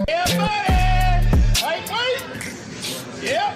Yeah, buddy. Wait. Yeah.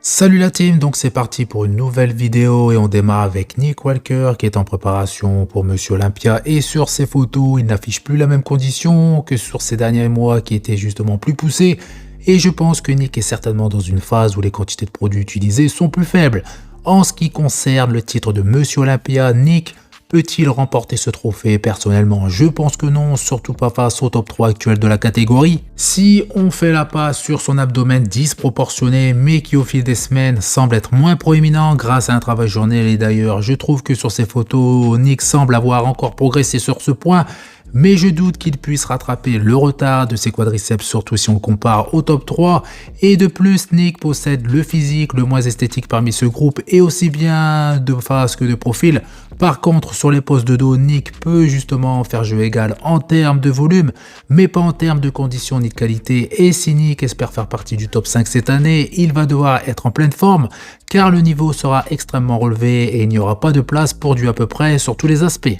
Salut la team, donc c'est parti pour une nouvelle vidéo et on démarre avec Nick Walker qui est en préparation pour Monsieur Olympia et sur ses photos il n'affiche plus la même condition que sur ces derniers mois qui étaient justement plus poussés et je pense que Nick est certainement dans une phase où les quantités de produits utilisés sont plus faibles. En ce qui concerne le titre de Monsieur Olympia, Nick peut-il remporter ce trophée? Personnellement, je pense que non, surtout pas face au top 3 actuel de la catégorie. Si on fait la passe sur son abdomen disproportionné, mais qui au fil des semaines semble être moins proéminent grâce à un travail journalier, et d'ailleurs, je trouve que sur ces photos, Nick semble avoir encore progressé sur ce point, mais je doute qu'il puisse rattraper le retard de ses quadriceps, surtout si on le compare au top 3. Et de plus, Nick possède le physique le moins esthétique parmi ce groupe, et aussi bien de face que de profil. Par contre, sur les postes de dos, Nick peut justement faire jeu égal en termes de volume, mais pas en termes de conditions ni de qualité. Et si Nick espère faire partie du top 5 cette année, il va devoir être en pleine forme, car le niveau sera extrêmement relevé et il n'y aura pas de place pour du à peu près sur tous les aspects.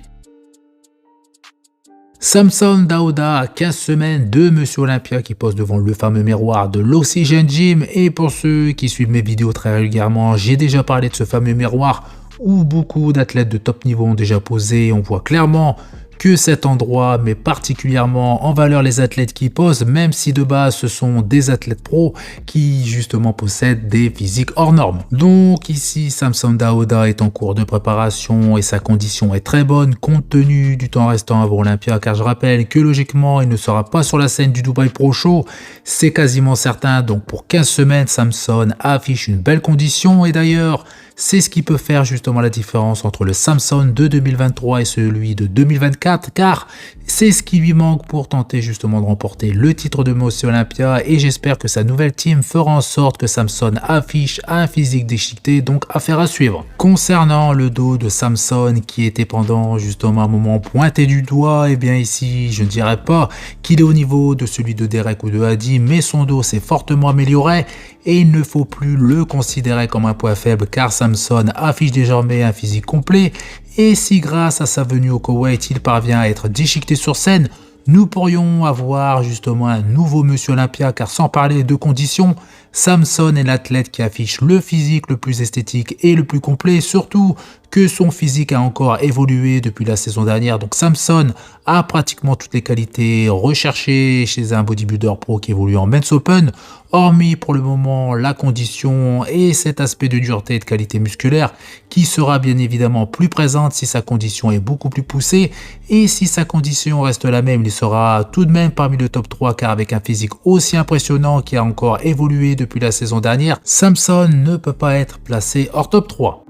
Samson Dauda a 15 semaines de Monsieur Olympia qui pose devant le fameux miroir de l'Oxygen Gym, et pour ceux qui suivent mes vidéos très régulièrement, j'ai déjà parlé de ce fameux miroir où beaucoup d'athlètes de top niveau ont déjà posé. On voit clairement que cet endroit met particulièrement en valeur les athlètes qui posent, même si de base ce sont des athlètes pros qui justement possèdent des physiques hors normes. Donc ici Samson Dauda est en cours de préparation et sa condition est très bonne compte tenu du temps restant avant Olympia, car je rappelle que logiquement il ne sera pas sur la scène du Dubai Pro Show, c'est quasiment certain. Donc pour 15 semaines Samson affiche une belle condition, et d'ailleurs c'est ce qui peut faire justement la différence entre le Samson de 2023 et celui de 2024, car c'est ce qui lui manque pour tenter justement de remporter le titre de Monsieur Olympia, et j'espère que sa nouvelle team fera en sorte que Samson affiche un physique déchiqueté, donc affaire à suivre. Concernant le dos de Samson qui était pendant justement un moment pointé du doigt, et bien ici je ne dirais pas qu'il est au niveau de celui de Derek ou de Hadi, mais son dos s'est fortement amélioré et il ne faut plus le considérer comme un point faible, car Samson affiche désormais un physique complet, et si grâce à sa venue au Koweït il parvient à être déchiqueté sur scène, nous pourrions avoir justement un nouveau Monsieur Olympia, car sans parler de conditions, Samson est l'athlète qui affiche le physique le plus esthétique et le plus complet, surtout que son physique a encore évolué depuis la saison dernière. Donc Samson a pratiquement toutes les qualités recherchées chez un bodybuilder pro qui évolue en Men's Open, hormis pour le moment la condition et cet aspect de dureté et de qualité musculaire qui sera bien évidemment plus présente si sa condition est beaucoup plus poussée, et si sa condition reste la même, il sera tout de même parmi le top 3, car avec un physique aussi impressionnant qui a encore évolué depuis la saison dernière, Samson ne peut pas être placé hors top 3.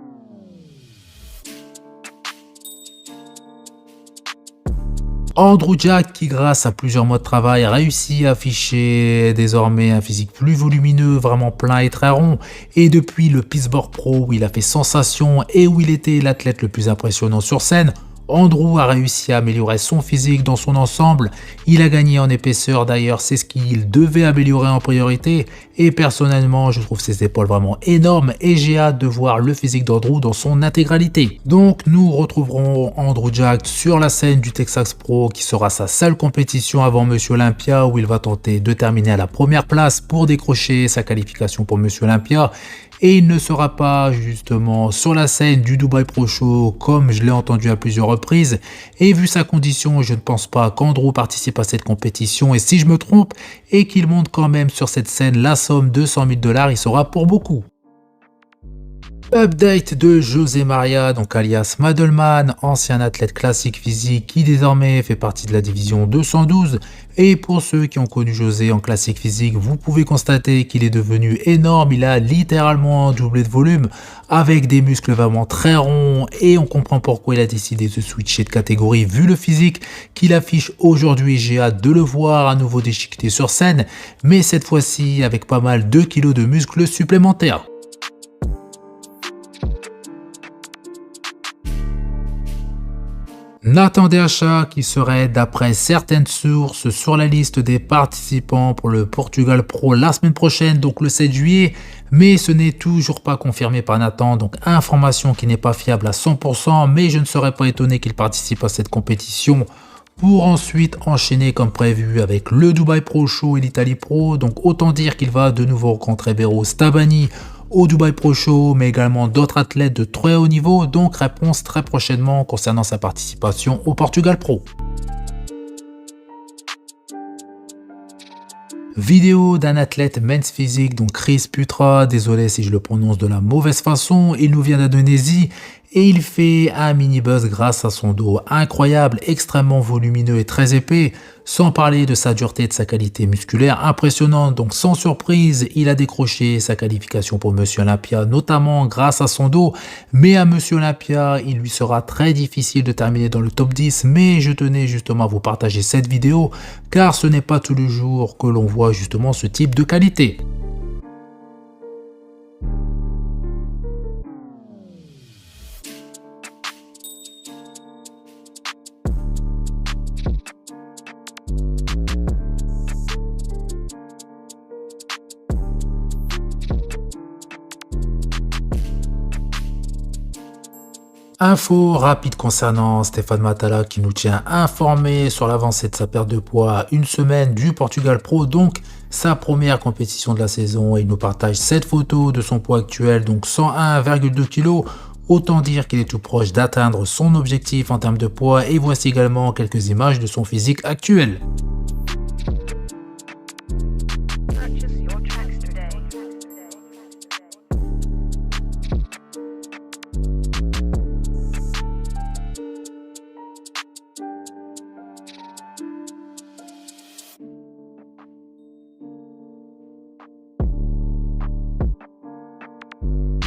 Andrew Jack qui grâce à plusieurs mois de travail réussit à afficher désormais un physique plus volumineux, vraiment plein et très rond, et depuis le Pittsburgh Pro où il a fait sensation et où il était l'athlète le plus impressionnant sur scène, Andrew a réussi à améliorer son physique dans son ensemble. Il a gagné en épaisseur, d'ailleurs c'est ce qu'il devait améliorer en priorité, et personnellement je trouve ses épaules vraiment énormes et j'ai hâte de voir le physique d'Andrew dans son intégralité. Donc nous retrouverons Andrew Jack sur la scène du Texas Pro qui sera sa seule compétition avant Monsieur Olympia, où il va tenter de terminer à la première place pour décrocher sa qualification pour Monsieur Olympia, et il ne sera pas justement sur la scène du Dubai Pro Show comme je l'ai entendu à plusieurs reprises, et vu sa condition je ne pense pas qu'Andrew participe à cette compétition, et si je me trompe et qu'il monte quand même sur cette scène la somme de 100 000 $, il sera pour beaucoup. Update de José Maria, donc alias Madelman, ancien athlète classique physique qui désormais fait partie de la division 212. Et pour ceux qui ont connu José en classique physique, vous pouvez constater qu'il est devenu énorme. Il a littéralement doublé de volume avec des muscles vraiment très ronds, et on comprend pourquoi il a décidé de switcher de catégorie vu le physique qu'il affiche aujourd'hui. J'ai hâte de le voir à nouveau déchiqueté sur scène, mais cette fois-ci avec pas mal de kilos de muscles supplémentaires. Nathan Deacha qui serait d'après certaines sources sur la liste des participants pour le Portugal Pro la semaine prochaine, donc le 7 juillet, mais ce n'est toujours pas confirmé par Nathan, donc information qui n'est pas fiable à 100%, mais je ne serais pas étonné qu'il participe à cette compétition pour ensuite enchaîner comme prévu avec le Dubai Pro Show et l'Italie Pro. Donc autant dire qu'il va de nouveau rencontrer Bero Stabani au Dubai Pro Show, mais également d'autres athlètes de très haut niveau. Donc réponse très prochainement concernant sa participation au Portugal Pro. Vidéo d'un athlète men's physique, donc Chris Putra, désolé si je le prononce de la mauvaise façon, il nous vient d'Indonésie et il fait un mini buzz grâce à son dos incroyable, extrêmement volumineux et très épais, sans parler de sa dureté et de sa qualité musculaire impressionnante. Donc sans surprise, il a décroché sa qualification pour Monsieur Olympia, notamment grâce à son dos, mais à Monsieur Olympia, il lui sera très difficile de terminer dans le top 10, mais je tenais justement à vous partager cette vidéo, car ce n'est pas tous les jours que l'on voit justement ce type de qualité. Info rapide concernant Stéphane Matala qui nous tient informé sur l'avancée de sa perte de poids à une semaine du Portugal Pro, donc sa première compétition de la saison, et il nous partage cette photo de son poids actuel, donc 101,2 kg. Autant dire qu'il est tout proche d'atteindre son objectif en termes de poids, et voici également quelques images de son physique actuel.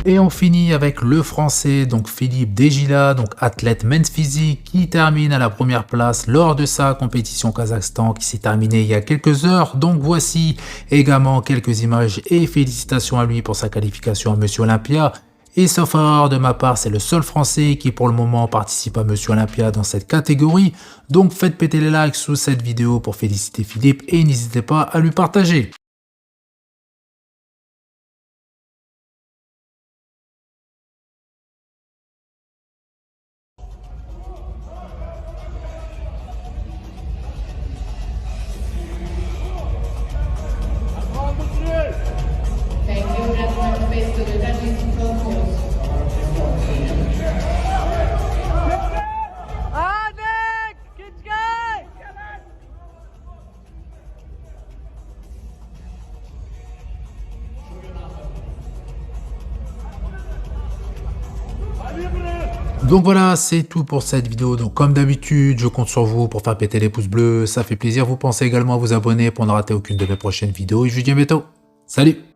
Et on finit avec le français, donc Philippe Desgila, donc athlète men's physique, qui termine à la première place lors de sa compétition Kazakhstan qui s'est terminée il y a quelques heures. Donc voici également quelques images et félicitations à lui pour sa qualification à Monsieur Olympia. Et sauf erreur de ma part, c'est le seul français qui pour le moment participe à Monsieur Olympia dans cette catégorie. Donc faites péter les likes sous cette vidéo pour féliciter Philippe et n'hésitez pas à lui partager. Thank you, gentlemen. Space to the judges to close. Alex, good guy. Donc voilà, c'est tout pour cette vidéo. Donc comme d'habitude, je compte sur vous pour faire péter les pouces bleus. Ça fait plaisir. Vous pensez également à vous abonner pour ne rater aucune de mes prochaines vidéos. Et je vous dis à bientôt. Salut!